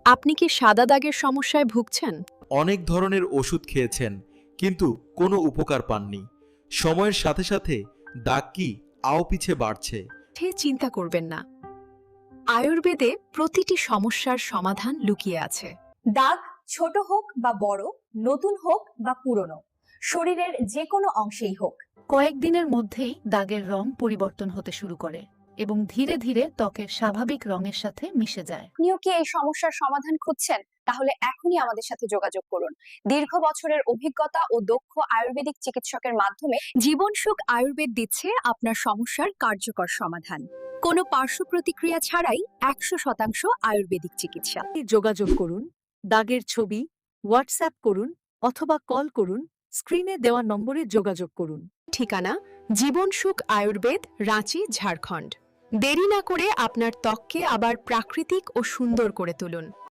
আপনি কি সাদা দাগের সমস্যায় ভুগছেন? অনেক ধরনের ওষুধ খেয়েছেন, কিন্তু কোনো উপকার পাননি। সময়ের সাথে সাথে দাগ কি আওপিছে বাড়ছে? চিন্তা করবেন না। আয়ুর্বেদে প্রতিটি সমস্যার সমাধান লুকিয়ে আছে। দাগ ছোট হোক বা বড়, নতুন হোক বা পুরনো, শরীরের যে কোনো অংশেই হোক, কয়েকদিনের মধ্যেই দাগের রং পরিবর্তন হতে শুরু করে এবং ধীরে ধীরে ত্বকের স্বাভাবিক রঙের সাথে মিশে যায়। আপনিও কি এই সমস্যার সমাধান খুঁজছেন? তাহলে এখনই আমাদের সাথে যোগাযোগ করুন। দীর্ঘ বছরের অভিজ্ঞতা ও দক্ষ আয়ুর্বেদিক চিকিৎসকের মাধ্যমে জীবন সুখ আয়ুর্বেদ দিচ্ছে আপনার সমস্যার কার্যকর সমাধান। কোনো পার্শ্ব প্রতিক্রিয়া ছাড়াই 100% আয়ুর্বেদিক চিকিৎসা। যোগাযোগ করুন, দাগের ছবি হোয়াটসঅ্যাপ করুন অথবা কল করুন, স্ক্রিনে দেওয়া নম্বরে যোগাযোগ করুন। ঠিকানা: জীবন সুখ আয়ুর্বেদ, রাঁচি, ঝাড়খণ্ড। দেরি না করে আপনার ত্বককে আবার প্রাকৃতিক ও সুন্দর করে তুলুন।